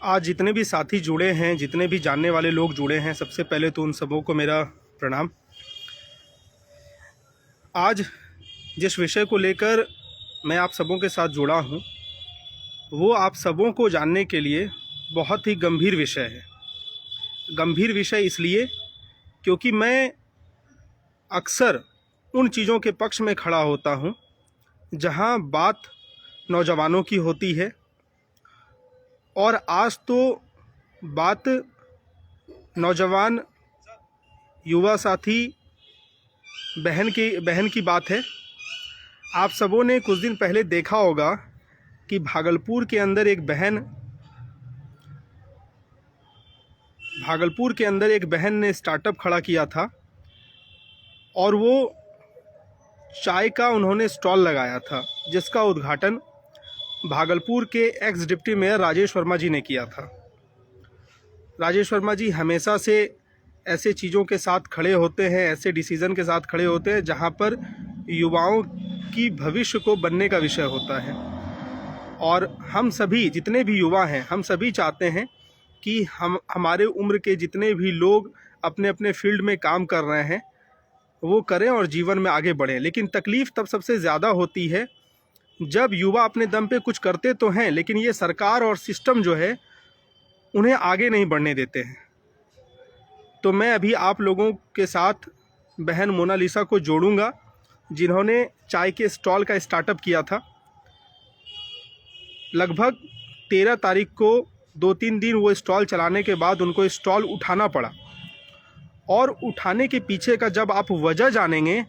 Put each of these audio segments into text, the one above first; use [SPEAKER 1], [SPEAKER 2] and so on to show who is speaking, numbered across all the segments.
[SPEAKER 1] आज जितने भी साथी जुड़े हैं, जितने भी जानने वाले लोग जुड़े हैं, सबसे पहले तो उन सबों को मेरा प्रणाम। आज जिस विषय को लेकर मैं आप सबों के साथ जुड़ा हूँ, वो आप सबों को जानने के लिए बहुत ही गंभीर विषय है। गंभीर विषय इसलिए क्योंकि मैं अक्सर उन चीज़ों के पक्ष में खड़ा होता हूँ जहाँ बात नौजवानों की होती है, और आज तो बात नौजवान युवा साथी बहन की बात है। आप सबों ने कुछ दिन पहले देखा होगा कि भागलपुर के अंदर एक बहन ने स्टार्टअप खड़ा किया था, और वो चाय का उन्होंने स्टॉल लगाया था, जिसका उद्घाटन भागलपुर के ex deputy mayor Rajesh Verma ji ने किया था। राजेश वर्मा जी हमेशा से ऐसे चीज़ों के साथ खड़े होते हैं, ऐसे डिसीज़न के साथ खड़े होते हैं जहां पर युवाओं की भविष्य को बनने का विषय होता है। और हम सभी जितने भी युवा हैं, हम सभी चाहते हैं कि हमारे उम्र के जितने भी लोग अपने अपने फील्ड में काम कर रहे हैं वो करें और जीवन में आगे बढ़ें। लेकिन तकलीफ़ तब सबसे ज़्यादा होती है जब युवा अपने दम पे कुछ करते तो हैं, लेकिन ये सरकार और सिस्टम जो है उन्हें आगे नहीं बढ़ने देते हैं। तो मैं अभी आप लोगों के साथ बहन मोनालिसा को जोड़ूंगा, जिन्होंने चाय के स्टॉल का स्टार्टअप किया था। लगभग 13 तारीख को 2-3 दिन वो स्टॉल चलाने के बाद उनको स्टॉल उठाना पड़ा, और उठाने के पीछे का जब आप वजह जानेंगे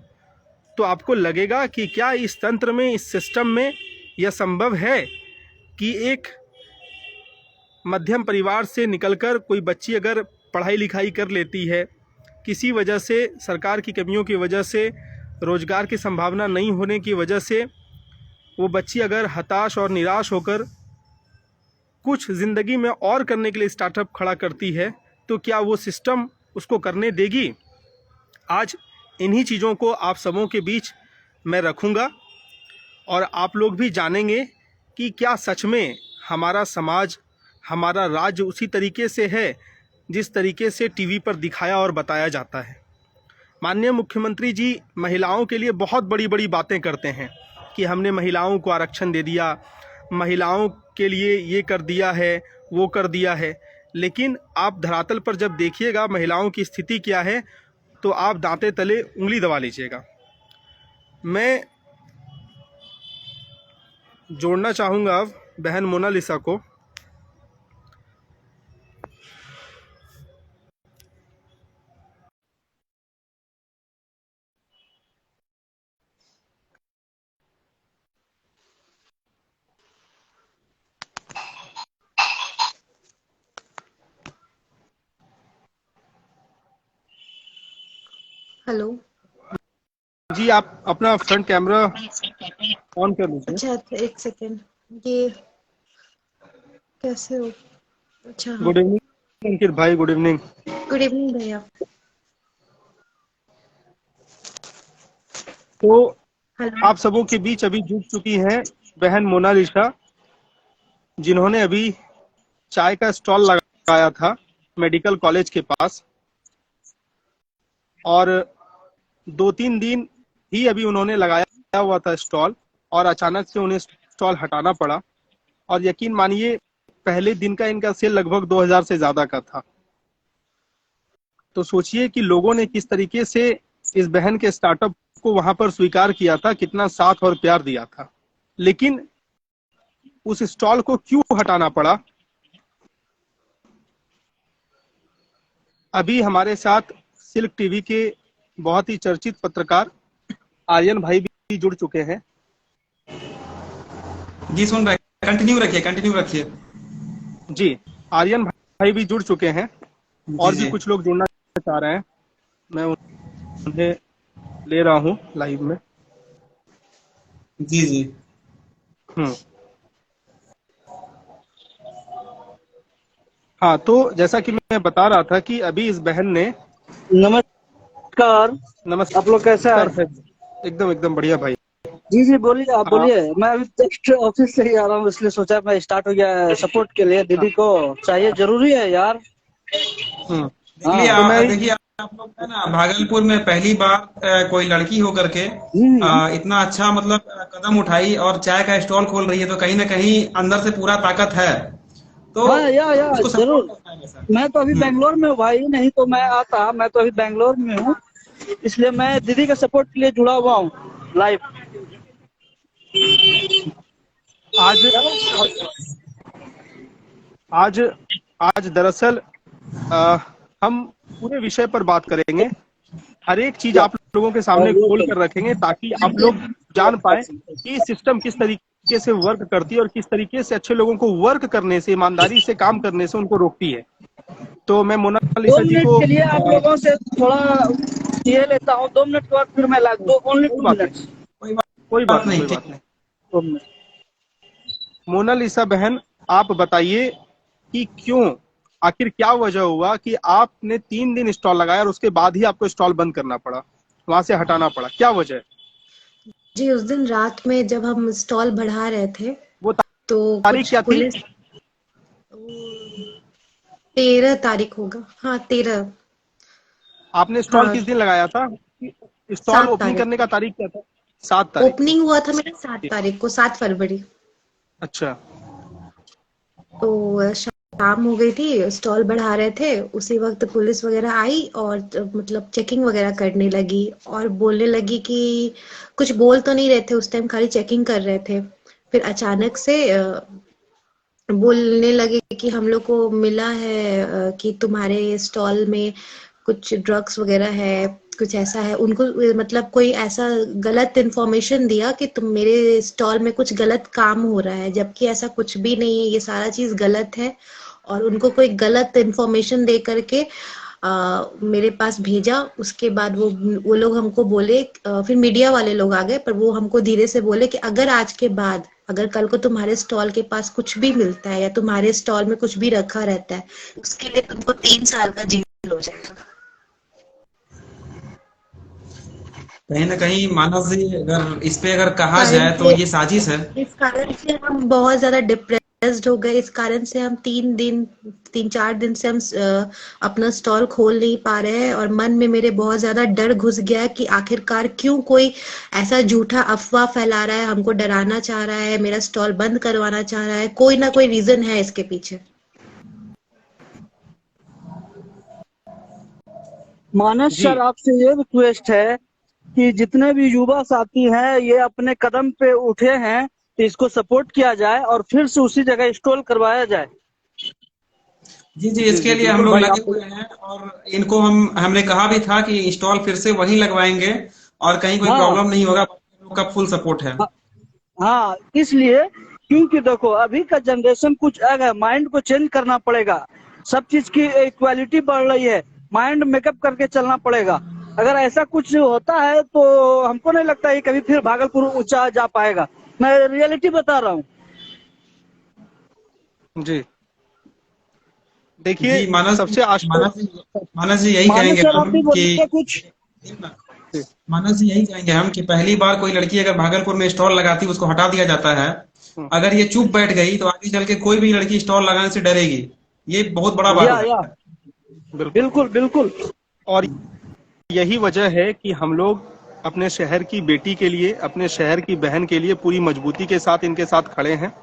[SPEAKER 1] तो आपको लगेगा कि क्या इस तंत्र में, इस सिस्टम में यह संभव है कि एक मध्यम परिवार से निकलकर कोई बच्ची अगर पढ़ाई लिखाई कर लेती है, किसी वजह से, सरकार की कमियों की वजह से, रोजगार की संभावना नहीं होने की वजह से वो बच्ची अगर हताश और निराश होकर कुछ ज़िंदगी में और करने के लिए स्टार्टअप खड़ा करती है, तो क्या वो सिस्टम उसको करने देगी? आज इन्हीं चीज़ों को आप सबों के बीच मैं रखूँगा, और आप लोग भी जानेंगे कि क्या सच में हमारा समाज, हमारा राज्य उसी तरीके से है जिस तरीके से टीवी पर दिखाया और बताया जाता है। माननीय मुख्यमंत्री जी महिलाओं के लिए बहुत बड़ी बड़ी बातें करते हैं कि हमने महिलाओं को आरक्षण दे दिया, महिलाओं के लिए ये कर दिया है, वो कर दिया है, लेकिन आप धरातल पर जब देखिएगा महिलाओं की स्थिति क्या है तो आप दांते तले उंगली दबा लीजिएगा। मैं जोड़ना चाहूँगा बहन मोनालिसा को।
[SPEAKER 2] हेलो
[SPEAKER 1] जी, आप अपना फ्रंट कैमरा ऑन कर लीजिए।
[SPEAKER 2] अच्छा, एक सेकेंड, ये कैसे हो? अच्छा हाँ,
[SPEAKER 1] गुड इवनिंग अंकित भाई, गुड इवनिंग।
[SPEAKER 2] गुड इवनिंग भैया।
[SPEAKER 1] तो
[SPEAKER 2] हेलो,
[SPEAKER 1] आप सबों के बीच अभी जुड़ चुकी हैं बहन मोनालिसा, जिन्होंने अभी चाय का स्टॉल लगाया था मेडिकल कॉलेज के पास, और 2-3 दिन ही अभी उन्होंने लगाया हुआ था स्टॉल, और अचानक से उन्हें स्टॉल हटाना पड़ा। और यकीन मानिए पहले दिन का इनका सेल लगभग 2000 से ज्यादा का था। तो सोचिए कि लोगों ने किस तरीके से इस बहन के स्टार्टअप को वहां पर स्वीकार किया था, कितना साथ और प्यार दिया था। लेकिन उस स्टॉल को क्यों हटाना पड़ा? अभी हमारे साथ सिल्क टीवी के बहुत ही चर्चित पत्रकार आर्यन भाई भी जुड़ चुके हैं।
[SPEAKER 3] जी सुन रहे, कंटिन्यू रखिए।
[SPEAKER 1] जी, आर्यन भाई भी जुड़ चुके हैं, और भी कुछ लोग जुड़ना चाह रहे हैं। मैं उन्हें ले रहा हूं लाइव में।
[SPEAKER 3] जी
[SPEAKER 1] हाँ, तो जैसा कि मैं बता रहा था कि अभी इस बहन ने
[SPEAKER 4] नमस्कार।
[SPEAKER 1] नमस्कार।
[SPEAKER 4] आप लोग कैसे हैं?
[SPEAKER 1] एकदम एकदम बढ़िया भाई।
[SPEAKER 4] जी जी बोलिए, आप
[SPEAKER 1] हाँ
[SPEAKER 4] बोलिए। मैं अभी जस्ट ऑफिस से ही आ रहा हूँ, इसलिए सोचा मैं स्टार्ट हो गया सपोर्ट के लिए।
[SPEAKER 1] हाँ।
[SPEAKER 4] दीदी को चाहिए, जरूरी है यार।
[SPEAKER 1] हम्म।
[SPEAKER 3] देखिए
[SPEAKER 1] तो मैं
[SPEAKER 3] देखिए आप लोग है ना भागलपुर में पहली बार कोई लड़की होकर के
[SPEAKER 4] हम्म।
[SPEAKER 3] इतना अच्छा मतलब कदम उठाई और चाय का स्टॉल खोल रही है, तो कहीं ना कहीं अंदर से पूरा ताकत है, तो
[SPEAKER 4] हाँ या
[SPEAKER 3] उसको सपोर्ट
[SPEAKER 4] जरूर।
[SPEAKER 3] करना है हमेशा।
[SPEAKER 4] मैं तो अभी बेंगलोर में हूँ भाई, नहीं तो मैं आता। मैं तो अभी बेंगलोर में हूँ, इसलिए मैं दीदी के सपोर्ट के लिए जुड़ा हुआ हूँ लाइव।
[SPEAKER 1] आज आज आज दरअसल अ, हम पूरे विषय पर बात करेंगे। हर एक चीज आप लोगों के सामने खोल कर रखेंगे ताकि आप लोग जान पाए कि सिस्टम किस तरीके से वर्क करती है और किस तरीके से अच्छे लोगों को वर्क करने से, ईमानदारी से काम करने से उनको रोकती है। तो मैं
[SPEAKER 4] दो
[SPEAKER 1] मोनालिसा जी
[SPEAKER 4] मिनट
[SPEAKER 1] को
[SPEAKER 4] के लिए आप लोगों से थोड़ा ये लेता हूँ, 2 मिनट के बाद फिर मैं ला दो, ओनली
[SPEAKER 1] कोई
[SPEAKER 4] टू
[SPEAKER 1] बात नहीं,
[SPEAKER 4] मिनट्स
[SPEAKER 3] कोई
[SPEAKER 1] कोई
[SPEAKER 3] बात
[SPEAKER 1] बात नहीं,
[SPEAKER 3] नहीं,
[SPEAKER 1] कोई
[SPEAKER 3] ठीक
[SPEAKER 1] बात नहीं।
[SPEAKER 4] 2 मिनट।
[SPEAKER 1] मोनालिसा बहन, आप बताइए कि क्यों, आखिर क्या वजह हुआ कि आपने 3 दिन स्टॉल लगाया और उसके बाद ही आपको स्टॉल बंद करना पड़ा, वहां से हटाना पड़ा, क्या वजह है?
[SPEAKER 2] जी, उस दिन रात में जब हम स्टॉल बढ़ा रहे थे,
[SPEAKER 1] वो
[SPEAKER 2] तो
[SPEAKER 1] तारीख
[SPEAKER 2] कुछ
[SPEAKER 1] क्या थी?
[SPEAKER 2] पुलिस 13 तारीख होगा, हाँ 13,
[SPEAKER 1] आपने स्टॉल
[SPEAKER 2] हाँ
[SPEAKER 1] किस दिन लगाया था? स्टॉल
[SPEAKER 2] 7 तारीख।
[SPEAKER 1] ओपनिंग करने का तारीख क्या था? 7 तारीख को।
[SPEAKER 2] ओपनिंग हुआ था मेरा 7 तारीख को, 7 फरवरी।
[SPEAKER 1] अच्छा।
[SPEAKER 2] तो शाम हो गई थी, स्टॉल बढ़ा रहे थे, उसी वक्त पुलिस वगैरह आई और मतलब चेकिंग वगैरह करने लगी और बोलने लगी कि कुछ बोल तो नहीं रहे थे उस टाइम, खाली चेकिंग कर रहे थे। फिर अचानक से बोलने लगे कि हम लोग को मिला है कि तुम्हारे स्टॉल में कुछ ड्रग्स वगैरह है, कुछ ऐसा है। उनको मतलब कोई ऐसा गलत इन्फॉर्मेशन दिया कि तुम मेरे स्टॉल में कुछ गलत काम हो रहा है, जबकि ऐसा कुछ भी नहीं है, ये सारा चीज गलत है। और उनको कोई गलत इन्फॉर्मेशन दे करके मेरे पास भेजा। उसके बाद वो लोग हमको बोले, फिर मीडिया वाले लोग आ गए, पर वो हमको धीरे से बोले कि अगर आज के बाद, अगर कल को तुम्हारे स्टॉल के पास कुछ भी मिलता है या तुम्हारे स्टॉल में कुछ भी रखा रहता है, उसके लिए तुमको 3 साल का जेल हो जाएगा।
[SPEAKER 3] कहीं ना कहीं मानस जी, अगर इस पे अगर कहा
[SPEAKER 2] कारण
[SPEAKER 3] जाए तो
[SPEAKER 2] से
[SPEAKER 3] ये साजिश है।
[SPEAKER 2] इस कारण से हम बहुत ज्यादा डिप्रेस्ड हो गए। इस कारण से हम 3 4 दिन से हम अपना स्टॉल खोल नहीं पा रहे हैं, और मन में मेरे बहुत ज्यादा डर घुस गया है कि आखिरकार क्यों कोई ऐसा झूठा अफवाह फैला रहा है, हमको डराना चाह रहा है, मेरा स्टॉल बंद करवाना चाह रहा है। कोई ना कोई रीजन है इसके पीछे।
[SPEAKER 4] मानस
[SPEAKER 1] जी
[SPEAKER 4] सर, आपसे ये रिक्वेस्ट है कि जितने भी युवा साथी हैं, ये अपने कदम पे उठे हैं, तो इसको सपोर्ट किया जाए और फिर से उसी जगह इंस्टॉल करवाया जाए।
[SPEAKER 3] जी जी,
[SPEAKER 1] जी
[SPEAKER 3] इसके
[SPEAKER 1] जी
[SPEAKER 3] लिए हम
[SPEAKER 1] बिल्कुल
[SPEAKER 3] लोग
[SPEAKER 1] भाई,
[SPEAKER 3] लगे
[SPEAKER 1] आप
[SPEAKER 3] हुए हैं और इनको हमने कहा भी था कि इंस्टॉल फिर से वहीं लगवाएंगे और कहीं कोई
[SPEAKER 4] हाँ
[SPEAKER 3] प्रॉब्लम नहीं होगा। हम लोग का फुल सपोर्ट है।
[SPEAKER 4] हाँ हाँ, इसलिए क्योंकि देखो अभी का जनरेशन कुछ अलग है, माइंड को चेंज करना पड़ेगा। सब चीज की इक्वालिटी बढ़ रही है, माइंड मेकअप करके चलना पड़ेगा। अगर ऐसा कुछ होता है तो हमको नहीं लगता है कभी फिर भागलपुर ऊंचा जा पाएगा। मैं रियलिटी बता रहा हूँ।
[SPEAKER 1] जी देखिए,
[SPEAKER 3] जी मानस जी,
[SPEAKER 1] सबसे आश्चर्य,
[SPEAKER 3] मानस जी यही
[SPEAKER 4] मानस
[SPEAKER 3] कहेंगे
[SPEAKER 4] सर, आप
[SPEAKER 3] हम
[SPEAKER 4] भी
[SPEAKER 3] कि
[SPEAKER 4] बोलिए कुछ।
[SPEAKER 3] मानस जी यही कहेंगे हम कि पहली बार कोई लड़की अगर भागलपुर में स्टॉल लगाती है, उसको हटा दिया जाता है। अगर ये चुप बैठ गई तो आगे चल के कोई भी लड़की स्टॉल लगाने से डरेगी। ये बहुत बड़ा बात
[SPEAKER 4] या
[SPEAKER 3] है।
[SPEAKER 1] बिल्कुल।
[SPEAKER 4] बिल्कुल बिल्कुल।
[SPEAKER 1] और यही वजह है कि हम लोग अपने शहर की बेटी के लिए, अपने शहर की बहन के लिए पूरी मजबूती के साथ इनके साथ खड़े हैं।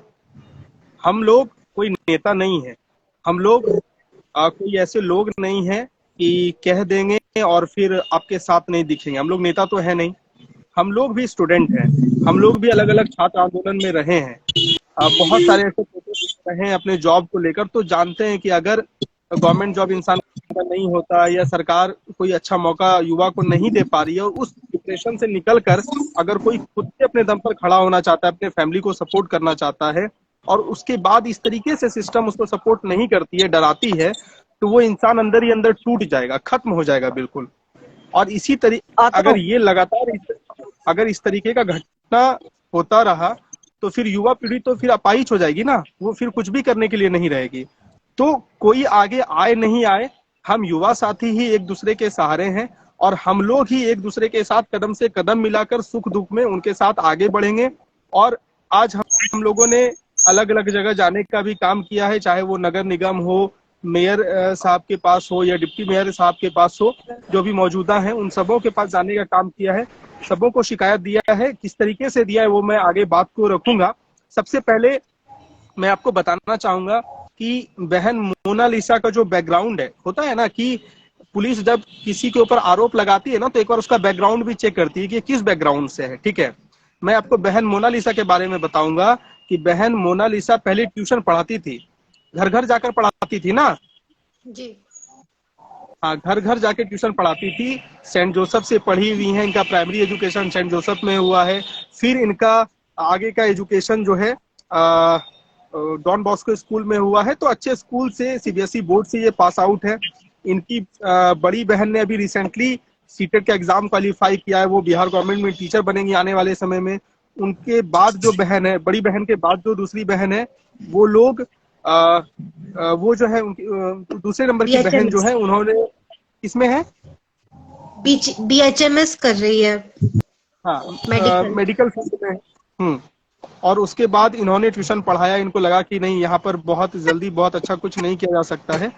[SPEAKER 1] हम लोग कोई नेता नहीं है, हम लोग कोई ऐसे लोग नहीं हैं कि कह देंगे और फिर आपके साथ नहीं दिखेंगे। हम लोग नेता तो है नहीं, हम लोग भी स्टूडेंट हैं, हम लोग भी अलग अलग छात्र आंदोलन में रहे हैं। बहुत सारे ऐसे प्रोटेस्ट रहे हैं अपने जॉब को लेकर, तो जानते हैं कि अगर गवर्नमेंट जॉब इंसान का नहीं होता या सरकार कोई अच्छा मौका युवा को नहीं दे पा रही है, और उस डिप्रेशन से निकल कर अगर कोई खुद से अपने दम पर खड़ा होना चाहता है, अपने फैमिली को सपोर्ट करना चाहता है, और उसके बाद इस तरीके से सिस्टम उसको सपोर्ट नहीं करती है, डराती है, तो वो इंसान अंदर ही अंदर टूट जाएगा, खत्म हो जाएगा बिल्कुल। और इसी तरीके,
[SPEAKER 4] आता
[SPEAKER 1] अगर
[SPEAKER 4] हूँ।
[SPEAKER 1] ये लगातार अगर इस तरीके का घटना होता रहा, तो फिर युवा पीढ़ी तो फिर अपाहिज हो जाएगी ना, वो फिर कुछ भी करने के लिए नहीं रहेगी। तो कोई आगे आए नहीं आए, हम युवा साथी ही एक दूसरे के सहारे हैं और हम लोग ही एक दूसरे के साथ कदम से कदम मिलाकर सुख दुख में उनके साथ आगे बढ़ेंगे। और आज हम लोगों ने अलग अलग जगह जाने का भी काम किया है, चाहे वो नगर निगम हो, मेयर साहब के पास हो या डिप्टी मेयर साहब के पास हो, जो भी मौजूदा हैं उन सबों के पास जाने का काम किया है, सबों को शिकायत दिया है। किस तरीके से दिया है वो मैं आगे बात को रखूंगा। सबसे पहले मैं आपको बताना चाहूंगा कि बहन मोनालिसा का जो बैकग्राउंड है, होता है ना कि पुलिस जब किसी के ऊपर आरोप लगाती है ना तो एक बार उसका बैकग्राउंड भी चेक करती है कि किस बैकग्राउंड से है। ठीक है, मैं आपको बहन मोनालिसा के बारे में बताऊंगा कि बहन मोनालिसा पहले ट्यूशन पढ़ाती थी, घर घर जाकर पढ़ाती थी ना।
[SPEAKER 2] जी।
[SPEAKER 1] हाँ, घर घर जाके ट्यूशन पढ़ाती थी। सेंट जोसेफ से पढ़ी हुई है, इनका प्राइमरी एजुकेशन सेंट जोसेफ में हुआ है। फिर इनका आगे का एजुकेशन जो है डॉन बॉस्को स्कूल में हुआ है। तो अच्छे स्कूल से, सीबीएसई बोर्ड से ये पास आउट है। इनकी बड़ी बहन ने अभी रिसेंटली सीटेट का एग्जाम क्वालिफाई किया है, वो बिहार गवर्नमेंट में टीचर बनेंगी आने वाले समय में। उनके बाद जो बहन है, बड़ी बहन के बाद जो दूसरी बहन है, वो लोग वो जो है उनकी दूसरे नंबर की बहन जो है, उन्होंने इसमें है
[SPEAKER 2] BHMS कर रही है।
[SPEAKER 1] हाँ,
[SPEAKER 2] मेडिकल
[SPEAKER 1] मेडिकल फील्ड में। और उसके बाद इन्होंने ट्यूशन पढ़ाया। इनको लगा कि नहीं, यहाँ पर बहुत जल्दी बहुत अच्छा कुछ नहीं किया जा सकता है,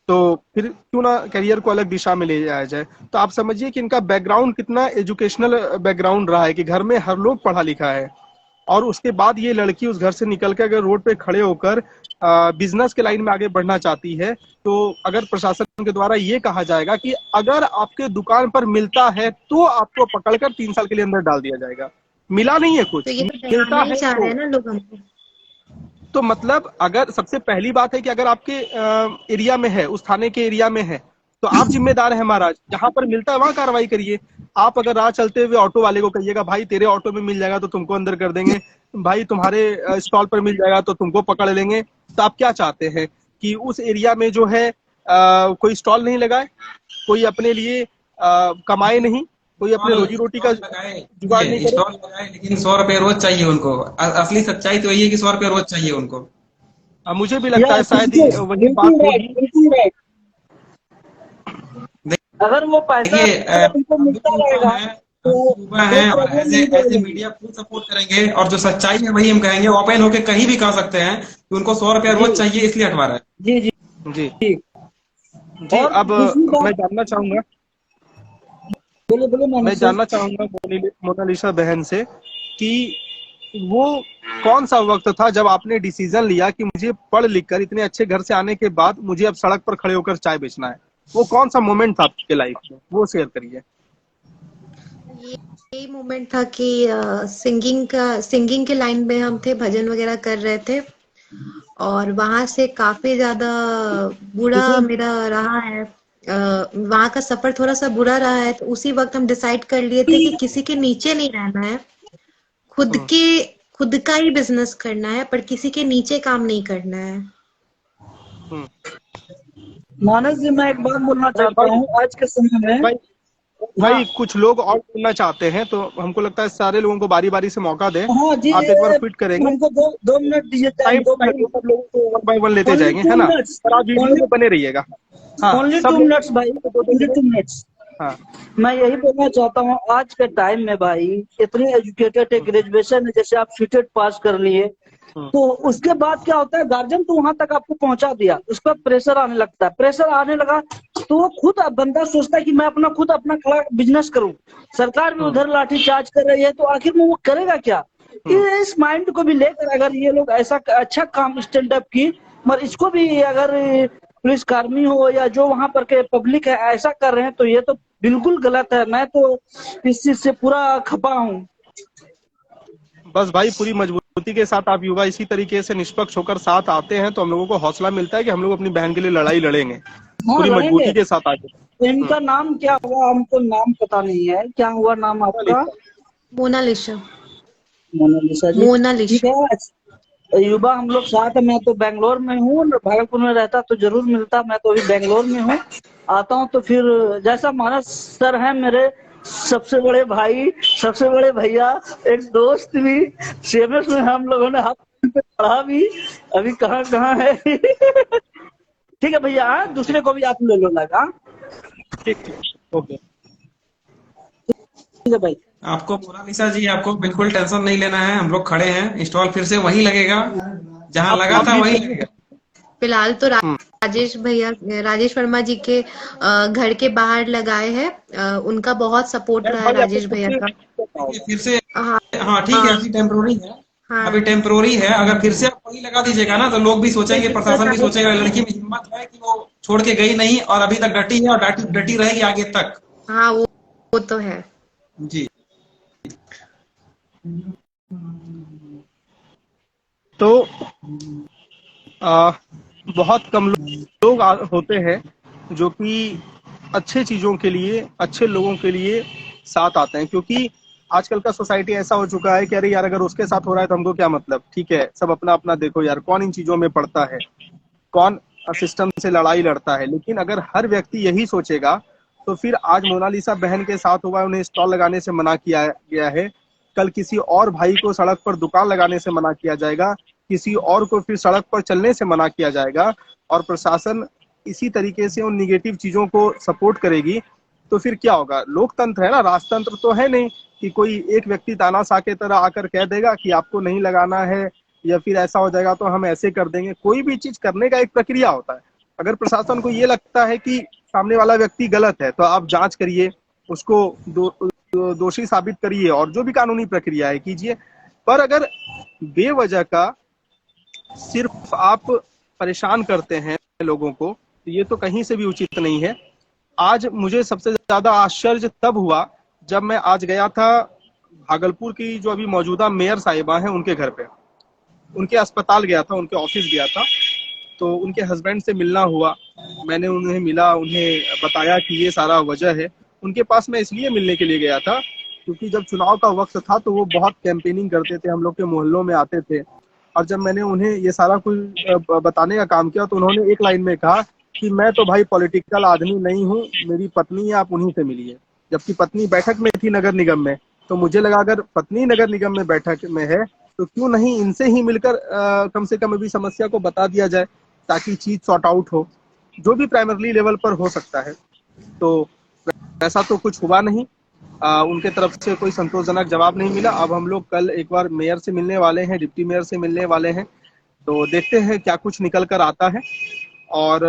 [SPEAKER 1] तो फिर क्यों ना करियर को अलग दिशा में ले जाया जाए। तो आप समझिए कि इनका बैकग्राउंड कितना एजुकेशनल बैकग्राउंड रहा है कि घर में हर लोग पढ़ा लिखा है। और उसके बाद ये लड़की उस घर से निकल के अगर रोड पे खड़े होकर बिजनेस के लाइन में आगे बढ़ना चाहती है, तो अगर प्रशासन के द्वारा ये कहा जाएगा कि अगर आपके दुकान पर मिलता है तो आपको पकड़कर 3 साल के लिए अंदर डाल दिया जाएगा। मिला नहीं है कुछ,
[SPEAKER 2] तो ये
[SPEAKER 1] मिलता
[SPEAKER 2] डराना ही
[SPEAKER 1] है
[SPEAKER 2] चाह रहे हैं ना लोग हमको।
[SPEAKER 1] तो मतलब अगर सबसे पहली बात है कि अगर आपके एरिया में है, उस थाने के एरिया में है, तो आप जिम्मेदार हैं महाराज। जहां पर मिलता है वहां कार्रवाई करिए। आप अगर राह चलते हुए ऑटो वाले को कहिएगा भाई तेरे ऑटो में मिल जाएगा तो तुमको अंदर कर देंगे, भाई तुम्हारे स्टॉल पर मिल जाएगा तो तुमको पकड़ लेंगे। तो आप क्या चाहते हैं कि उस एरिया में जो है कोई स्टॉल नहीं लगाए, कोई अपने लिए कमाए नहीं, कोई अपने रोजी रोटी का जुगाड़ नहीं करे।
[SPEAKER 3] स्टॉल लगाए लेकिन 100 रुपए रोज चाहिए उनको। असली सच्चाई तो यही है कि 100 रुपए रोज चाहिए उनको।
[SPEAKER 1] मुझे भी लगता है शायद वही बात होगी।
[SPEAKER 4] अगर वो पैसा उनको मिलता रहेगा तो
[SPEAKER 3] युवा है और ऐसे मीडिया फुल सपोर्ट करेंगे, और जो सच्चाई है वही हम कहेंगे। ओपन होके कहीं भी कह सकते हैं कि उनको 100 रुपया रोज चाहिए, इसलिए हटवा रहा है।
[SPEAKER 4] जी जी
[SPEAKER 1] जी
[SPEAKER 4] जी।
[SPEAKER 1] जी। अब मैं जानना चाहूंगा मोनालिसा बहन से कि वो कौन सा वक्त था जब आपने डिसीजन लिया कि मुझे पढ़ लिख कर इतने अच्छे घर से आने के बाद मुझे अब सड़क पर खड़े होकर चाय बेचना है। वो कौन सा मोमेंट था आपके लाइफ में, वो शेयर करिए।
[SPEAKER 2] यही मोमेंट था कि सिंगिंग के लाइन में हम थे, भजन वगैरह कर रहे थे, और वहां से काफी ज्यादा बुरा मेरा रहा है। वहां का सफर थोड़ा सा बुरा रहा है। तो उसी वक्त हम डिसाइड कर लिए थे कि किसी के नीचे नहीं रहना है, खुद का ही बिजनेस करना है, पर किसी के नीचे काम नहीं करना है।
[SPEAKER 4] मानस जी, मैं एक बात बोलना चाहता हूँ। आज के समय में
[SPEAKER 1] भाई कुछ लोग और बोलना चाहते हैं, तो हमको लगता है सारे लोगों को बारी बारी से मौका दें।
[SPEAKER 4] हाँ जी,
[SPEAKER 1] आप एक बार क्विट करेंगे,
[SPEAKER 4] हमको दो मिनट दीजिए।
[SPEAKER 1] सब लोगों को 1 by 1 लेते जाएंगे, है ना। पर आप वीडियो में बने रहिएगा।
[SPEAKER 4] ओनली 2 मिनट्स भाई, ओनली 2 मिनट्स।
[SPEAKER 1] हाँ,
[SPEAKER 4] मैं यही बोलना चाहता हूँ, आज के टाइम में भाई इतने एजुकेटेड है, ग्रेजुएशन है, जैसे आप सीटेट पास कर लिए, तो उसके बाद क्या होता है, गार्जियन तो वहां तक आपको पहुंचा दिया, उस पर प्रेशर आने लगता है। प्रेशर आने लगा तो वो खुद बंदा सोचता है कि मैं अपना खड़ा बिजनेस करूं। सरकार भी उधर लाठीचार्ज कर रही है, तो आखिर में वो करेगा क्या। इस माइंड को भी लेकर अगर ये लोग ऐसा अच्छा काम स्टैंड अप की, मगर इसको भी अगर पुलिस कर्मी हो या जो वहां पर के पब्लिक है ऐसा कर रहे हैं, तो ये तो बिल्कुल गलत है। मैं तो इस चीज से पूरा खपा हूँ।
[SPEAKER 1] बस भाई पूरी मजबूती के साथ आप युवा इसी तरीके से निष्पक्ष होकर साथ आते हैं तो हम लोगों को हौसला मिलता है कि हम लोग अपनी बहन के लिए लड़ाई लड़ेंगे। पूरी मजबूती के साथ आगे।
[SPEAKER 4] इनका नाम क्या हुआ, हमको नाम पता नहीं है। क्या हुआ नाम आपका?
[SPEAKER 2] मोनालिसा।
[SPEAKER 4] मोनालिसा जी, मोनालिसा। युवा हम लोग साथ है। मैं तो बेंगलोर में हूँ, भागलपुर में रहता तो जरूर मिलता। मैं तो अभी बेंगलोर में हूँ, आता हूँ तो फिर जैसा मानस सर है मेरे सबसे बड़े भाई, सबसे बड़े भैया, एक दोस्त भी, सीएमएस में हम लोगों ने हाथ पे पढ़ा भी, अभी कहाँ है। ठीक है भैया, दूसरे को भी आप ले लो लगा।
[SPEAKER 1] ठीक, ओके।
[SPEAKER 4] है भाई।
[SPEAKER 3] आपको मोनालिसा जी, आपको बिल्कुल टेंशन नहीं लेना है, हम लोग खड़े हैं, स्टॉल फिर से वहीं लगेगा जहां लगा
[SPEAKER 1] आप
[SPEAKER 3] था,
[SPEAKER 1] भी
[SPEAKER 3] वहीं लगेगा।
[SPEAKER 2] फिलहाल तो
[SPEAKER 1] हम्म,
[SPEAKER 2] राजेश भैया, राजेश वर्मा जी के घर के बाहर लगाए हैं। उनका बहुत सपोर्ट
[SPEAKER 1] यस
[SPEAKER 2] रहा है
[SPEAKER 1] भाई आपको
[SPEAKER 2] राजेश
[SPEAKER 1] खुद
[SPEAKER 2] भैया
[SPEAKER 1] से
[SPEAKER 2] का।
[SPEAKER 3] देखिए फिर से,
[SPEAKER 2] हाँ
[SPEAKER 3] हाँ ठीक है,
[SPEAKER 2] हाँ
[SPEAKER 3] अभी टेम्पोररी है।
[SPEAKER 2] हाँ।
[SPEAKER 3] अभी टेम्पोररी है, अगर फिर से आप वहीं लगा दीजिएगा ना तो लोग भी सोचेंगे, प्रशासन भी सोचेगा लड़की में हिम्मत है कि वो छोड़ के गई नहीं और अभी तक डटी है और डटी डटी रहेगी आगे तक।
[SPEAKER 2] हाँ वो तो है।
[SPEAKER 3] जी।
[SPEAKER 1] तो आ, बहुत कम लोग होते हैं जो कि अच्छे चीजों के लिए, अच्छे लोगों के लिए साथ आते हैं, क्योंकि आजकल का सोसाइटी ऐसा हो चुका है कि अरे यार अगर उसके साथ हो रहा है तो हमको क्या मतलब, ठीक है सब अपना अपना देखो यार, कौन इन चीजों में पड़ता है, कौन सिस्टम से लड़ाई लड़ता है। लेकिन अगर हर व्यक्ति यही सोचेगा तो फिर आज मोनालिसा बहन के साथ हुआ, उन्हें स्टॉल लगाने से मना किया गया है, कल किसी और भाई को सड़क पर दुकान लगाने से मना किया जाएगा, किसी और को फिर सड़क पर चलने से मना किया जाएगा, और प्रशासन इसी तरीके से उन निगेटिव चीजों को सपोर्ट करेगी, तो फिर क्या होगा। लोकतंत्र है ना, राजतंत्र तो है नहीं कि कोई एक व्यक्ति तानाशाह के तरह आकर कह देगा कि आपको नहीं लगाना है या फिर ऐसा हो जाएगा तो हम ऐसे कर देंगे। कोई भी चीज करने का एक प्रक्रिया होता है। अगर प्रशासन को ये लगता है कि सामने वाला व्यक्ति गलत है तो आप जांच करिए, उसको दोषी साबित करिए और जो भी कानूनी प्रक्रिया है कीजिए। पर अगर बेवजह का सिर्फ आप परेशान करते हैं लोगों को, तो ये तो कहीं से भी उचित नहीं है। आज मुझे सबसे ज्यादा आश्चर्य तब हुआ जब मैं आज गया था भागलपुर की जो अभी मौजूदा मेयर साहिबा हैं उनके घर पे, उनके अस्पताल गया था, उनके ऑफिस गया था, तो उनके हस्बैंड से मिलना हुआ। मैंने उन्हें मिला, उन्हें बताया कि ये सारा वजह है। उनके पास मैं इसलिए मिलने के लिए गया था क्योंकि जब चुनाव का वक्त था तो वो बहुत कैंपेनिंग करते थे, हम लोग के मोहल्लों में आते थे, और जब मैंने उन्हें ये सारा कुछ बताने का काम किया तो उन्होंने एक लाइन में कहा कि मैं तो भाई पॉलिटिकल आदमी नहीं हूँ, मेरी पत्नी है, आप उन्हीं से मिलिए। जबकि पत्नी बैठक में थी नगर निगम में, तो मुझे लगा अगर पत्नी नगर निगम में बैठक में है तो क्यों नहीं इनसे ही मिलकर कम से कम अभी समस्या को बता दिया जाए ताकि चीज सॉर्ट आउट हो, जो भी प्राइमरी लेवल पर हो सकता है। तो ऐसा तो कुछ हुआ नहीं, उनके तरफ से कोई संतोषजनक जवाब नहीं मिला। अब हम लोग कल एक बार मेयर से मिलने वाले हैं, डिप्टी मेयर से मिलने वाले हैं, तो देखते हैं क्या कुछ निकल कर आता है। और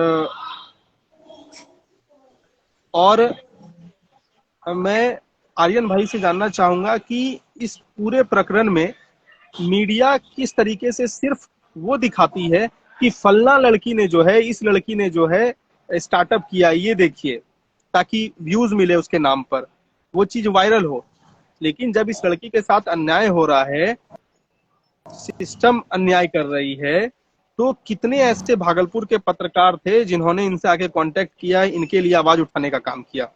[SPEAKER 1] मैं आर्यन भाई से जानना चाहूंगा कि इस पूरे प्रकरण में मीडिया किस तरीके से सिर्फ वो दिखाती है कि फलना लड़की ने जो है, इस लड़की ने जो है स्टार्टअप किया, ये देखिए, ताकि व्यूज मिले उसके नाम पर, वो चीज वायरल हो। लेकिन जब इस लड़की के साथ अन्याय हो रहा है, सिस्टम अन्याय कर रही है, तो कितने ऐसे भागलपुर के पत्रकार थे जिन्होंने इनसे आके कांटेक्ट किया, इनके लिए आवाज उठाने का काम किया।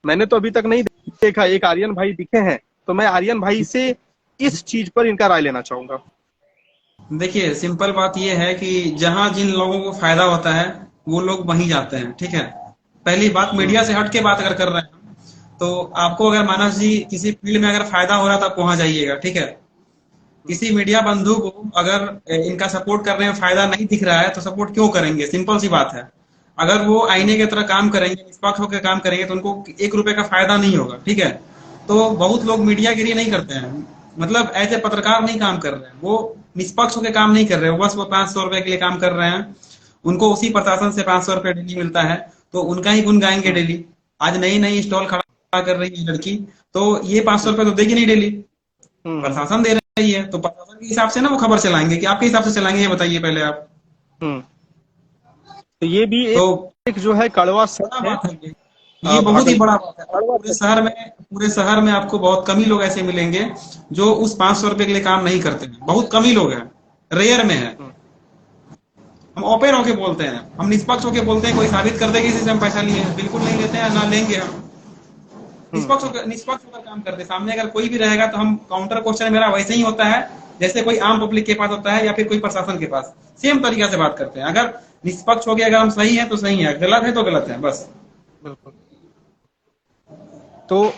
[SPEAKER 1] मैंने तो अभी तक नहीं देखा। एक आर्यन भाई दिखे हैं, तो मैं आर्यन भाई से इस चीज पर इनका राय लेना चाहूंगा।
[SPEAKER 3] देखिए सिंपल बात यह है कि जहां जिन लोगों को फायदा होता है वो लोग वहीं जाते हैं, ठीक है। पहली बात, मीडिया से हट के बात अगर कर रहे हैं तो आपको अगर मानस जी किसी फील्ड में अगर फायदा हो रहा है तो आप वहां जाइएगा, ठीक है। किसी मीडिया बंधु को अगर इनका सपोर्ट करने में फायदा नहीं दिख रहा है तो सपोर्ट क्यों करेंगे, सिंपल सी बात है। अगर वो आईने की तरह काम करेंगे, निष्पक्ष होकर काम करेंगे तो उनको 1 रुपए का फायदा नहीं होगा, ठीक है। तो बहुत लोग मीडिया के लिए नहीं करते हैं, मतलब एज ए पत्रकार नहीं काम कर रहे हैं, वो निष्पक्ष होकर काम नहीं कर रहे हैं, बस वो 500 रुपए के लिए काम कर रहे हैं। उनको उसी प्रशासन से 500 रुपए डेली मिलता है तो उनका ही गुण गाएंगे डेली। आज नई नई स्टॉल खड़ा कर रही है लड़की, तो ये 500 रुपए तो देगी नहीं डेली, प्रशासन दे रही है, तो प्रशासन के हिसाब से ना वो खबर चलाएंगे कि आपके हिसाब से चलाएंगे, ये बताइए पहले आप।
[SPEAKER 1] तो ये भी एक जो है कड़वा सच है।
[SPEAKER 3] ये बहुत ही बड़ा बात है। पूरे शहर में आपको बहुत कम ही लोग ऐसे मिलेंगे जो उस 500 रुपए के लिए काम नहीं करते हैं, बहुत कम ही लोग हैं, रेयर में है। हम ओपन होके बोलते हैं, हम निष्पक्ष होके बोलते हैं, कोई साबित कर दे किसी से हम पैसा लिए हैं, बिल्कुल नहीं लेते हैं, ना लेंगे हम। निष्पक्ष होकर काम करते हैं। सामने अगर कोई भी रहेगा तो हम काउंटर क्वेश्चन मेरा वैसे ही होता है जैसे कोई आम पब्लिक के पास होता है या फिर कोई प्रशासन के पास, सेम तरीका से बात करते हैं। अगर निष्पक्ष हो गया, अगर हम सही है तो सही है, गलत है तो गलत है, बस।
[SPEAKER 1] बिल्कुल। तो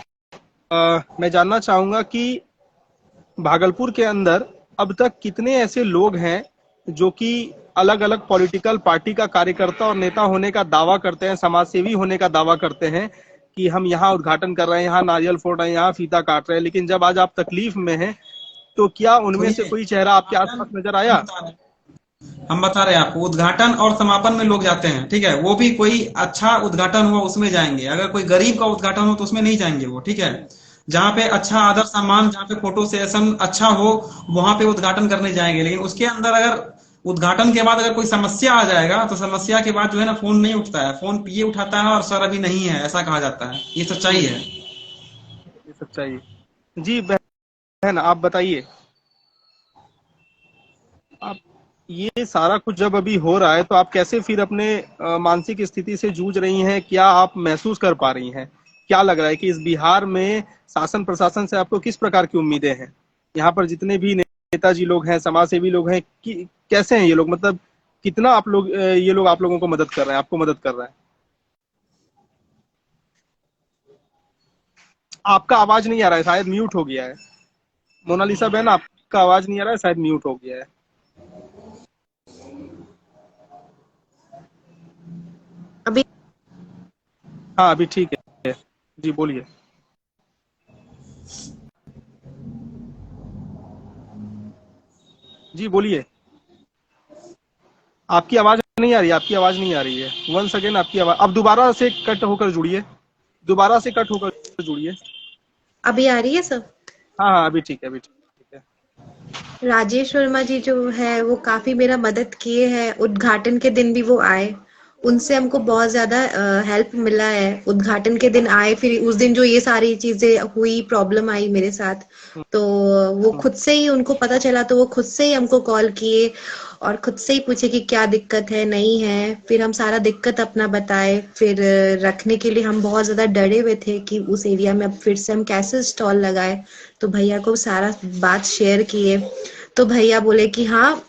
[SPEAKER 1] मैं जानना चाहूंगा कि भागलपुर के अंदर अब तक कितने ऐसे लोग हैं जो कि अलग अलग पॉलिटिकल पार्टी का कार्यकर्ता और नेता होने का दावा करते हैं, समाजसेवी होने का दावा करते हैं, कि हम यहाँ उद्घाटन कर रहे हैं, यहाँ नारियल फोड़ रहे हैं, यहाँ फीता काट रहे हैं, लेकिन जब आज आप तकलीफ में हैं तो क्या उनमें से
[SPEAKER 3] सुनिए,
[SPEAKER 1] कोई चेहरा आपके आसपास नजर आया?
[SPEAKER 3] हम बता रहे हैं आपको, उद्घाटन और समापन में लोग जाते हैं, ठीक है, वो भी कोई अच्छा उद्घाटन हुआ उसमें जाएंगे। अगर कोई गरीब का उद्घाटन हो तो उसमें नहीं जाएंगे वो, ठीक है। जहाँ पे अच्छा आदर सम्मान, जहाँ पे फोटो सेशन अच्छा हो, वहां पे उद्घाटन करने जाएंगे। लेकिन उसके अंदर अगर उद्घाटन के बाद अगर कोई समस्या आ जाएगा तो समस्या के बाद जो है ना, फोन नहीं उठता है, फोन पीए उठाता है और सर अभी नहीं है, ऐसा कहा जाता है। ये सच्चाई है।
[SPEAKER 1] ये सच्चाई है। जी बहन, आप बताइए, आप ये सारा कुछ जब अभी हो रहा है तो आप कैसे फिर अपने मानसिक स्थिति से जूझ रही हैं? क्या आप महसूस कर पा रही हैं? क्या लग रहा है कि इस बिहार में शासन प्रशासन से आपको किस प्रकार की उम्मीदें हैं? यहाँ पर जितने भी नेताजी लोग हैं, समाज सेवी लोग हैं, कैसे हैं ये लोग? मतलब कितना आप लोग ये लोग आप लोगों को मदद कर रहे हैं, आपको मदद कर रहे हैं? आपका आवाज नहीं आ रहा है, शायद म्यूट हो गया है। मोनालिसा बहन, आपका आवाज नहीं आ रहा है, शायद म्यूट हो गया है।
[SPEAKER 2] अभी
[SPEAKER 1] हाँ, अभी ठीक है। जी बोलिए। जी बोलिए। आपकी आवाज नहीं आ रही है, आपकी आवाज नहीं आ रही है। वंस अगेन आपकी आवाज, अब दोबारा से कट होकर जुड़िए, दोबारा से कट होकर जुड़िए।
[SPEAKER 2] अभी आ रही है सब?
[SPEAKER 1] हाँ हाँ, अभी ठीक है, अभी ठीक है।
[SPEAKER 2] राजेश वर्मा जी जो है वो काफी मेरा मदद किए हैं। उद्घाटन के दिन भी वो आए, उनसे हमको बहुत ज्यादा हेल्प मिला है। उद्घाटन के दिन आए, फिर उस दिन जो ये सारी चीजें हुई, प्रॉब्लम आई मेरे साथ, तो वो खुद से ही, उनको पता चला तो वो खुद से ही हमको कॉल किए और खुद से ही पूछे कि क्या दिक्कत है, नहीं है। फिर हम सारा दिक्कत अपना बताए। फिर रखने के लिए हम बहुत ज्यादा डरे हुए थे कि उस एरिया में अब फिर से हम कैसे स्टॉल लगाए। तो भैया को सारा बात शेयर किए, तो भैया बोले कि हाँ,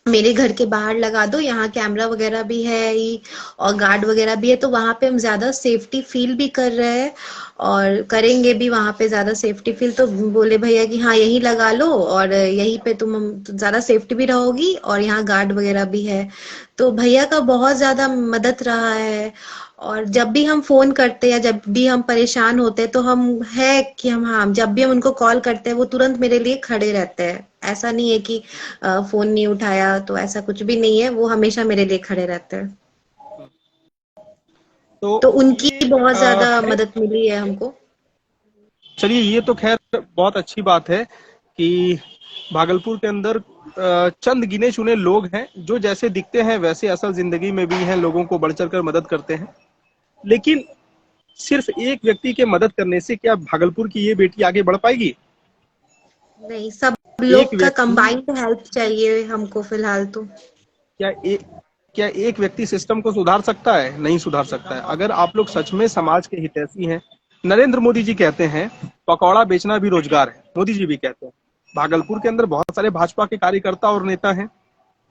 [SPEAKER 2] मेरे घर के बाहर लगा दो, यहाँ कैमरा वगैरह भी है ही और गार्ड वगैरह भी है, तो वहां पे हम ज्यादा सेफ्टी फील भी कर रहे हैं और करेंगे भी वहां पे ज्यादा सेफ्टी फील। तो बोले भैया कि हाँ, यही लगा लो और यहीं पे तुम ज्यादा सेफ्टी भी रहोगी और यहाँ गार्ड वगैरह भी है। तो भैया का बहुत ज्यादा मदद रहा है। और जब भी हम फोन करते हैं, जब भी हम परेशान होते हैं, तो हम है कि हाँ, जब भी हम उनको कॉल करते हैं वो तुरंत मेरे लिए खड़े रहते हैं। ऐसा नहीं है कि फोन नहीं उठाया, तो ऐसा कुछ भी नहीं है, वो हमेशा मेरे लिए खड़े रहते हैं। तो उनकी
[SPEAKER 1] ये
[SPEAKER 2] बहुत ज्यादा
[SPEAKER 1] खैर,
[SPEAKER 2] मदद मिली है हमको।
[SPEAKER 1] चलिए ये तो खैर बहुत अच्छी बात है कि भागलपुर के अंदर चंद गिने चुने लोग हैं जो जैसे दिखते हैं वैसे असल जिंदगी में भी हैं, लोगों को बढ़ चढ़ कर मदद करते हैं। लेकिन सिर्फ एक व्यक्ति के मदद करने से क्या भागलपुर की ये बेटी आगे बढ़ पाएगी?
[SPEAKER 2] नहीं, सब
[SPEAKER 1] एक
[SPEAKER 2] लोग का
[SPEAKER 1] व्यक्ति,
[SPEAKER 2] कंबाइंड हेल्प चाहिए हमको फिलहाल तो।
[SPEAKER 1] क्या एक क्या एक व्यक्ति सिस्टम को सुधार सकता है? नहीं सुधार सकता है। अगर आप लोग सच में समाज के हितैषी हैं, नरेंद्र मोदी जी कहते हैं पकौड़ा बेचना भी रोजगार है, मोदी जी भी कहते हैं। भागलपुर के अंदर बहुत सारे भाजपा के कार्यकर्ता और नेता हैं।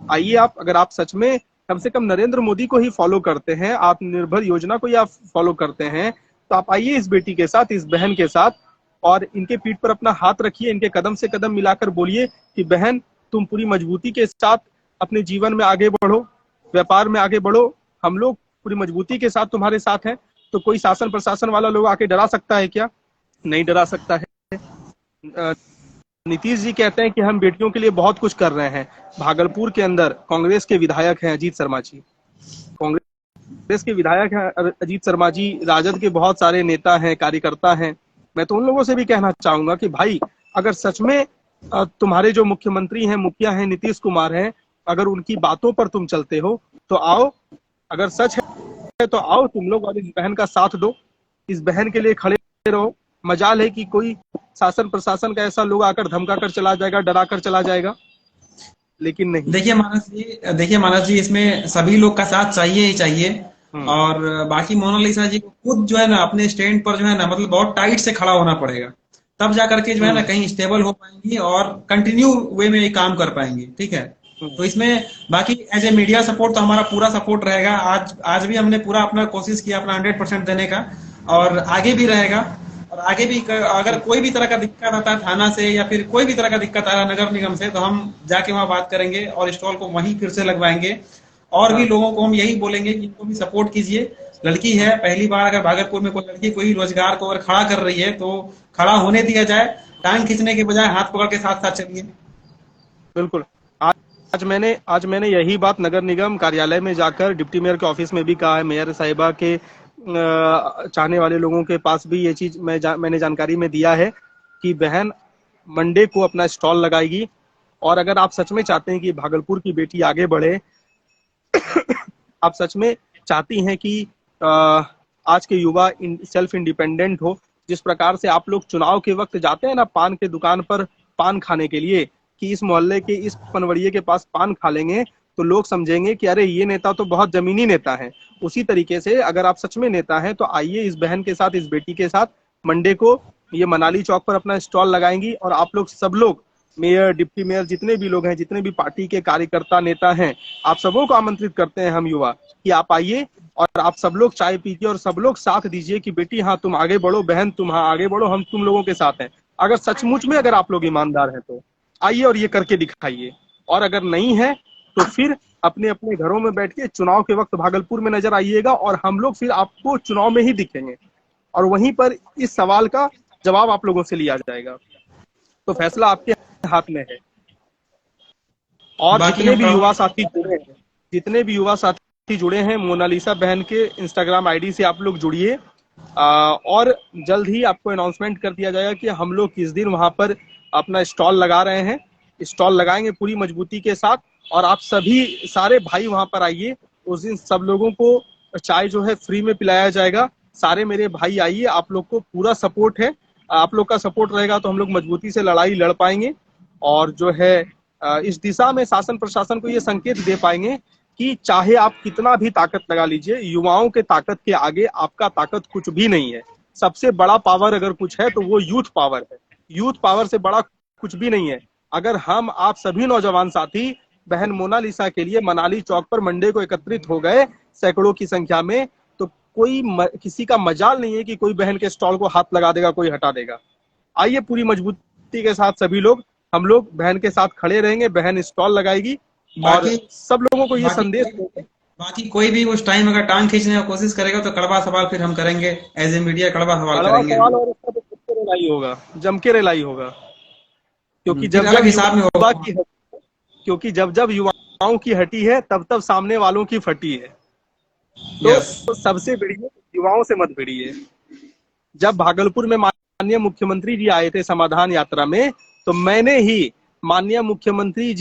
[SPEAKER 1] आइए आप, अगर आप सच में कम से कम नरेंद्र मोदी को ही फॉलो करते हैं, आत्मनिर्भर योजना को ही आप फॉलो करते हैं, तो आप आइए इस बेटी के साथ, इस बहन के साथ, और इनके पीठ पर अपना हाथ रखिए, इनके कदम से कदम मिलाकर बोलिए कि बहन, तुम पूरी मजबूती के साथ अपने जीवन में आगे बढ़ो, व्यापार में आगे बढ़ो, हम लोग पूरी मजबूती के साथ तुम्हारे साथ हैं। तो कोई शासन प्रशासन वाला लोग आके डरा सकता है क्या? नहीं डरा सकता है। नीतीश जी कहते हैं कि हम बेटियों के लिए बहुत कुछ कर रहे हैं। भागलपुर के अंदर कांग्रेस के विधायक हैं अजीत शर्मा जी, कांग्रेस के विधायक हैं अजीत शर्मा जी, राजद के बहुत सारे नेता हैं, कार्यकर्ता हैं। मैं तो उन लोगों से भी कहना चाहूंगा कि भाई, अगर सच में तुम्हारे जो मुख्यमंत्री हैं, मुखिया हैं, नीतीश कुमार हैं, अगर उनकी बातों पर तुम चलते हो तो आओ, अगर सच है तो आओ तुम लोग और इस बहन का साथ दो, इस बहन के लिए खड़े रहो। मजाल है कि कोई शासन प्रशासन का ऐसा लोग आकर धमका कर चला जाएगा, डरा कर चला जाएगा, लेकिन नहीं।
[SPEAKER 3] देखिए मानस जी, इसमें सभी लोग का साथ चाहिए ही चाहिए। और बाकी मोनालिसा जी को खुद जो है ना अपने स्टैंड पर जो है ना, मतलब बहुत टाइट से खड़ा होना पड़ेगा, तब जा करके जो है ना कहीं स्टेबल हो पाएंगी और कंटिन्यू वे में काम कर पाएंगी, ठीक है। तो इसमें बाकी एज ए मीडिया सपोर्ट तो हमारा पूरा सपोर्ट रहेगा। आज भी हमने पूरा अपना कोशिश किया अपना 100% देने का, और आगे भी रहेगा। और आगे भी अगर कोई भी तरह का दिक्कत आता है थाना से या फिर कोई भी तरह का दिक्कत आ रहा है नगर निगम से, तो हम जाके वहां बात करेंगे और स्टॉल को वहीं फिर से लगवाएंगे। और भी लोगों को हम यही बोलेंगे कि इनको भी सपोर्ट कीजिए लड़की है, पहली बार अगर भागलपुर में कोई लड़की कोई रोजगार को अगर खड़ा कर रही है तो खड़ा होने दिया जाए, टांग खींचने के बजाय हाथ पकड़ के साथ साथ चलिए।
[SPEAKER 1] बिल्कुल। आज आज मैंने यही बात नगर निगम कार्यालय में जाकर डिप्टी मेयर के ऑफिस में भी कहा है। मेयर साहिबा के चाहने वाले लोगों के पास भी ये चीज मैंने जानकारी में दिया है कि बहन मंडे को अपना स्टॉल लगाएगी। और अगर आप सच में चाहते हैं कि भागलपुर की बेटी आगे बढ़े, आप सच में चाहती हैं कि आज के युवा सेल्फ इंडिपेंडेंट हो, जिस प्रकार से आप लोग चुनाव के वक्त जाते हैं ना पान के दुकान पर पान खाने के लिए, कि इस मोहल्ले के इस पनवड़िए के पास पान खा लेंगे तो लोग समझेंगे कि अरे ये नेता तो बहुत जमीनी नेता है। उसी तरीके से अगर आप सच में नेता हैं तो आइए इस बहन के साथ, इस बेटी के साथ मंडे को ये मनाली चौक पर अपना स्टॉल लगाएंगी। और आप लोग सब लोग, मेयर, डिप्टी मेयर, जितने भी लोग हैं, जितने भी पार्टी के कार्यकर्ता नेता हैं, आप सबों को आमंत्रित करते हैं हम युवा कि आप आइए और आप सब लोग चाय पीजिए और सब लोग साथ दीजिए कि बेटी हाँ तुम आगे बढ़ो, बहन तुम हाँ आगे बढ़ो, हम तुम लोगों के साथ हैं। अगर सचमुच में अगर आप लोग ईमानदार हैं तो आइए और ये करके दिखाइए। और अगर नहीं है तो फिर अपने अपने घरों में बैठ के चुनाव के वक्त भागलपुर में नजर आइएगा और हम लोग फिर आपको चुनाव में ही दिखेंगे और वहीं पर इस सवाल का जवाब आप लोगों से लिया जाएगा। तो फैसला आपके हाथ में है। और जितने भी युवा साथी जुड़े हैं, मोनालिसा बहन के इंस्टाग्राम आईडी से आप लोग जुड़िए। और जल्द ही आपको अनाउंसमेंट कर दिया जाएगा कि हम लोग किस दिन वहां पर अपना स्टॉल लगा रहे हैं। स्टॉल लगाएंगे पूरी मजबूती के साथ और आप सभी सारे भाई वहां पर आइए। उस दिन सब लोगों को चाय जो है फ्री में पिलाया जाएगा। सारे मेरे भाई आइए, आप लोग को पूरा सपोर्ट है। आप लोग का सपोर्ट रहेगा तो हम लोग मजबूती से लड़ाई लड़ पाएंगे और जो है इस दिशा में शासन प्रशासन को ये संकेत दे पाएंगे कि चाहे आप कितना भी ताकत लगा लीजिए, युवाओं के ताकत के आगे आपका ताकत कुछ भी नहीं है। सबसे बड़ा पावर अगर कुछ है तो वो यूथ पावर है। यूथ पावर से बड़ा कुछ भी नहीं है। अगर हम आप सभी नौजवान साथी बहन मोनालिसा के लिए मनाली चौक पर मंडे को एकत्रित हो गए सैकड़ों की संख्या में, तो किसी का मजाल नहीं है कि कोई बहन के स्टॉल को हाथ लगा देगा, कोई हटा देगा। आइए पूरी मजबूती के साथ सभी लोग, हम लोग बहन के साथ खड़े रहेंगे। बहन स्टॉल लगाएगी और सब लोगों को ये संदेश।
[SPEAKER 3] बाकी कोई भी उस टाइम अगर टांग खींचने की कोशिश करेगा तो कड़वा सवाल फिर हम करेंगे, एज ए मीडिया कड़वा सवाल करेंगे
[SPEAKER 1] और उसका तो रेलाई होगा, जम के रेलाई होगा। क्योंकि जब युवाओं की हटी है तब सामने वालों की फटी है। तो सबसे बढ़िया युवाओं से मत भिड़िए। जब भागलपुर में माननीय मुख्यमंत्री जी आए थे समाधान यात्रा में, तो मैंने ही माननीय मुख्यमंत्री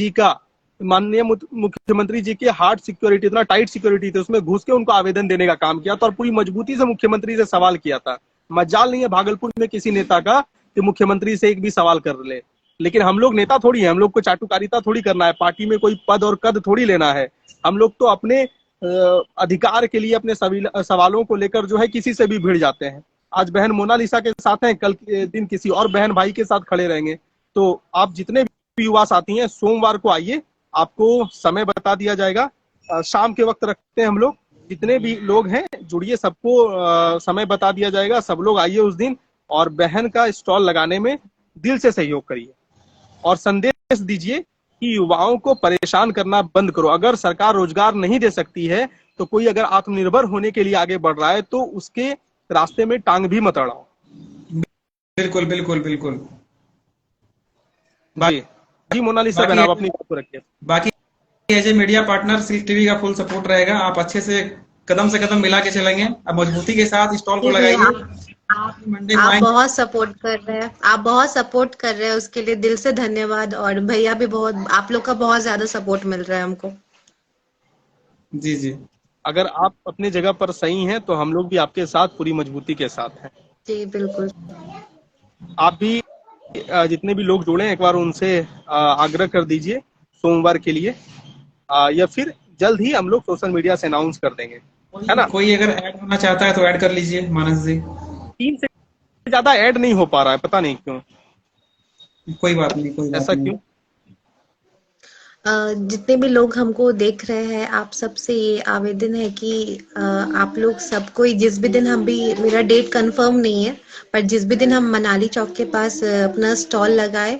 [SPEAKER 1] जी के हार्ड सिक्योरिटी, इतना टाइट सिक्योरिटी थे, उसमें घुस के उनको आवेदन देने का काम किया था और पूरी मजबूती से मुख्यमंत्री से सवाल किया था। मजाल नहीं है भागलपुर में किसी नेता का कि मुख्यमंत्री से एक भी सवाल कर ले। लेकिन हम लोग नेता थोड़ी है, हम लोग को चाटुकारिता थोड़ी करना है, पार्टी में कोई पद और कद थोड़ी लेना है। हम लोग तो अपने अधिकार के लिए अपने सवालों को लेकर जो है किसी से भी भिड़ जाते हैं। आज बहन मोनालिसा के साथ हैं, कल के दिन किसी और बहन भाई के साथ खड़े रहेंगे। तो आप जितने भी युवा साथी हैं सोमवार को आइए, आपको समय बता दिया जाएगा। शाम के वक्त रखते हैं हम लोग। जितने भी लोग हैं जुड़िए, सबको समय बता दिया जाएगा। सब लोग आइए उस दिन और बहन का स्टॉल लगाने में दिल से सहयोग करिए और संदेश दीजिए कि युवाओं को परेशान करना बंद करो। अगर सरकार रोजगार नहीं दे सकती है तो कोई अगर आत्मनिर्भर होने के लिए आगे बढ़ रहा है तो उसके रास्ते में टांग भी मत अड़ाओ।
[SPEAKER 3] बिल्कुल बिल्कुल बिल्कुल।
[SPEAKER 1] जी मोनालिसा बहन, आप अपनी बात को रखिए।
[SPEAKER 3] बाकी as a media partner Silk TV का फुल सपोर्ट रहेगा। आप अच्छे से कदम मिला के चलेंगे। अब मजबूती के साथ स्टॉल को लगाइए।
[SPEAKER 2] आप बहुत सपोर्ट कर रहे हैं, आप बहुत सपोर्ट कर रहे हैं, उसके लिए दिल से धन्यवाद। और भैया भी बहुत, आप लोग का बहुत ज्यादा सपोर्ट मिल रहा है हमको।
[SPEAKER 3] जी जी,
[SPEAKER 1] अगर आप अपनी जगह पर सही हैं तो हम लोग भी आपके साथ पूरी मजबूती के साथ हैं।
[SPEAKER 2] जी बिल्कुल।
[SPEAKER 1] आप भी जितने भी लोग जुड़े हैं एक बार उनसे आग्रह कर दीजिए सोमवार के लिए, या फिर जल्द ही हम लोग सोशल मीडिया से अनाउंस कर देंगे, है ना।
[SPEAKER 3] कोई अगर ऐड होना चाहता है तो ऐड कर लीजिए मानस जी।
[SPEAKER 1] 3 से ज्यादा ऐड नहीं हो पा रहा है, पता नहीं क्यों।
[SPEAKER 3] कोई बात नहीं,
[SPEAKER 1] ऐसा क्यों।
[SPEAKER 2] जितने भी लोग हमको देख रहे हैं, आप सबसे ये आवेदन है कि आप लोग सब कोई, जिस भी दिन हम भी, मेरा डेट कंफर्म नहीं है, पर जिस भी दिन हम मनाली चौक के पास अपना स्टॉल लगाए,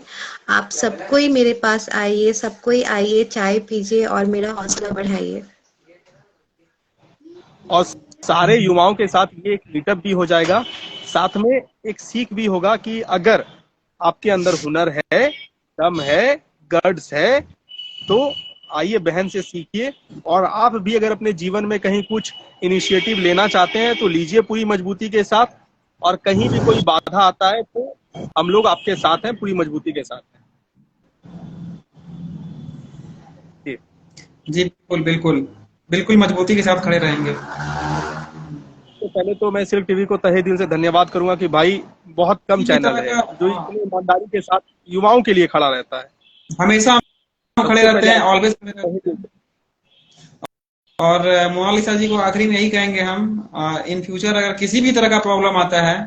[SPEAKER 2] आप सब कोई मेरे पास आइए, सब कोई आइए, चाय पीजिए और मेरा हौसला बढ़ाइए।
[SPEAKER 1] और सारे युवाओं के साथ ये एक मीटअप भी हो जाएगा, साथ में एक सीख भी होगा कि अगर आपके अंदर हुनर है, दम है, गट्स है, तो आइए बहन से सीखिए। और आप भी अगर अपने जीवन में कहीं कुछ इनिशिएटिव लेना चाहते हैं तो लीजिए पूरी मजबूती के साथ, और कहीं भी कोई बाधा आता है तो हम लोग आपके साथ हैं, पूरी मजबूती के साथ हैं। जी
[SPEAKER 3] जी बिल्कुल बिल्कुल बिल्कुल मजबूती के साथ खड़े रहेंगे।
[SPEAKER 1] तो पहले तो मैं सिल्क टीवी को तहे दिल से धन्यवाद करूंगा कि भाई बहुत कम
[SPEAKER 3] इसी
[SPEAKER 1] चैनल
[SPEAKER 3] तरह
[SPEAKER 1] है
[SPEAKER 3] का
[SPEAKER 1] जो इतनी ईमानदारी के साथ युवाओं के लिए खड़ा रहता है।
[SPEAKER 3] हमेशा हम खड़े
[SPEAKER 1] सबसे
[SPEAKER 3] रहते हैं,
[SPEAKER 1] पहले
[SPEAKER 3] ऑलवेज खड़े रहते हैं।
[SPEAKER 1] तहे दिल से।
[SPEAKER 3] और मोनालिसा जी को आखिरी में यही कहेंगे हम, इन फ्यूचर अगर किसी भी तरह का प्रॉब्लम आता है,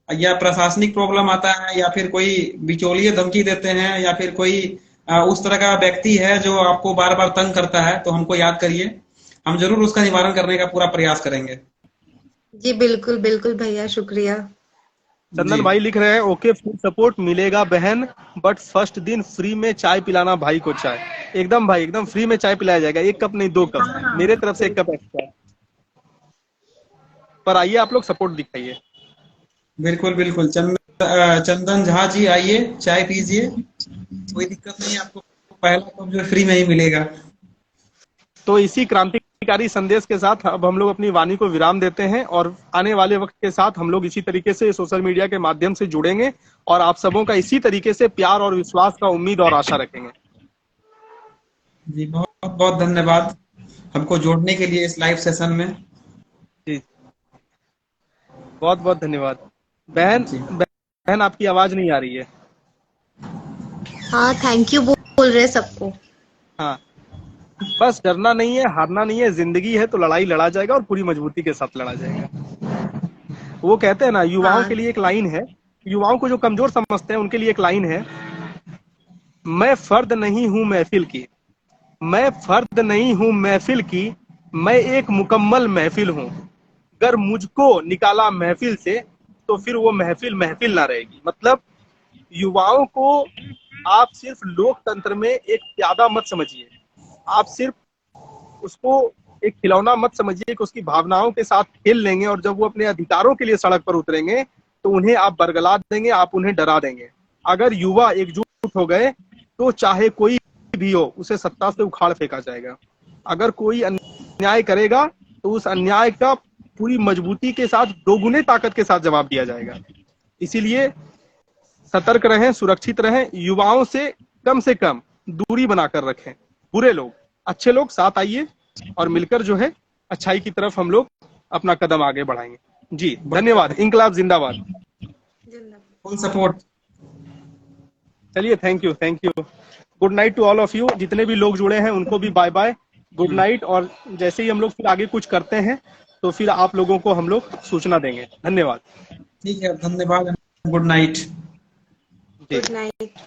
[SPEAKER 3] या प्रशासनिक प्रॉब्लम आता है, या फिर कोई बिचौलिए धमकी देते हैं, या फिर कोई उस तरह का व्यक्ति है जो आपको बार बार तंग करता है, तो हमको याद करिए, हम जरूर उसका निवारण करने का पूरा प्रयास करेंगे।
[SPEAKER 2] जी बिल्कुल बिल्कुल भैया, शुक्रिया।
[SPEAKER 1] चंदन
[SPEAKER 3] जी
[SPEAKER 1] भाई लिख रहे हैं, ओके फुल सपोर्ट मिलेगा बहन, बट फर्स्ट दिन फ्री में चाय पिलाना भाई को चाय। एकदम भाई, एकदम फ्री में चाय पिलाया जाएगा, 1 कप नहीं 2 कप,
[SPEAKER 2] हाँ
[SPEAKER 1] मेरे तरफ से 1 कप एक्स्ट्रा। पर आइए आप लोग सपोर्ट दिखाइए।
[SPEAKER 3] बिल्कुल बिल्कुल। चंदन झा जी आइए, चाय पीजिए, कोई दिक्कत नहीं है आपको, पहला कप जो फ्री में ही मिलेगा।
[SPEAKER 1] तो इसी क्रांतिकारी संदेश के साथ अब हम लोग अपनी वाणी को विराम देते हैं, और आने वाले वक्त के साथ हम लोग इसी तरीके से सोशल मीडिया के माध्यम से जुड़ेंगे और आप सबों का इसी तरीके से प्यार और विश्वास का उम्मीद और आशा रखेंगे।
[SPEAKER 3] जी बहुत बहुत धन्यवाद हमको जोड़ने के लिए इस लाइव सेशन में।
[SPEAKER 1] जी बहुत बहुत धन्यवाद। बहन,
[SPEAKER 3] जी
[SPEAKER 1] बहन आपकी आवाज नहीं आ रही है।
[SPEAKER 2] हाँ, थैंक यू बोल रहे सबको।
[SPEAKER 1] हाँ, बस डरना नहीं है, हारना नहीं है, जिंदगी है तो लड़ाई लड़ा जाएगा और पूरी मजबूती के साथ लड़ा जाएगा। वो कहते हैं ना, युवाओं के
[SPEAKER 2] हाँ
[SPEAKER 1] लिए एक लाइन है, युवाओं को जो कमजोर समझते हैं उनके लिए एक लाइन है, मैं फर्द नहीं हूं महफिल की, मैं फर्द नहीं हूं महफिल की, मैं एक मुकम्मल महफिल हूं। अगर मुझको निकाला महफिल से तो फिर वो महफिल महफिल ना रहेगी। मतलब युवाओं को आप सिर्फ लोकतंत्र में एक प्यादा मत समझिए, आप सिर्फ उसको एक खिलौना मत समझिए कि उसकी भावनाओं के साथ खेल लेंगे, और जब वो अपने अधिकारों के लिए सड़क पर उतरेंगे तो उन्हें आप बरगला देंगे, आप उन्हें डरा देंगे। अगर युवा एकजुट हो गए तो चाहे कोई भी हो उसे सत्ता से उखाड़ फेंका जाएगा। अगर कोई अन्याय करेगा तो उस अन्याय का पूरी मजबूती के साथ, दोगुने ताकत के साथ जवाब दिया जाएगा। इसीलिए सतर्क रहें, सुरक्षित रहें, युवाओं से कम दूरी बनाकर रखें। बुरे लोग, अच्छे लोग साथ आइए और मिलकर जो है अच्छाई की तरफ हम लोग अपना कदम आगे बढ़ाएंगे। जी धन्यवाद। इंकलाब जिंदाबाद।
[SPEAKER 3] Full support.
[SPEAKER 1] चलिए, thank you. Good night to all of you. जितने भी लोग जुड़े हैं उनको भी बाय बाय, गुड नाइट। और जैसे ही हम लोग फिर आगे कुछ करते हैं तो फिर आप लोगों को हम लोग सूचना देंगे। धन्यवाद।
[SPEAKER 3] ठीक है, धन्यवाद, गुड नाइट।
[SPEAKER 1] जी
[SPEAKER 2] गुड नाइट।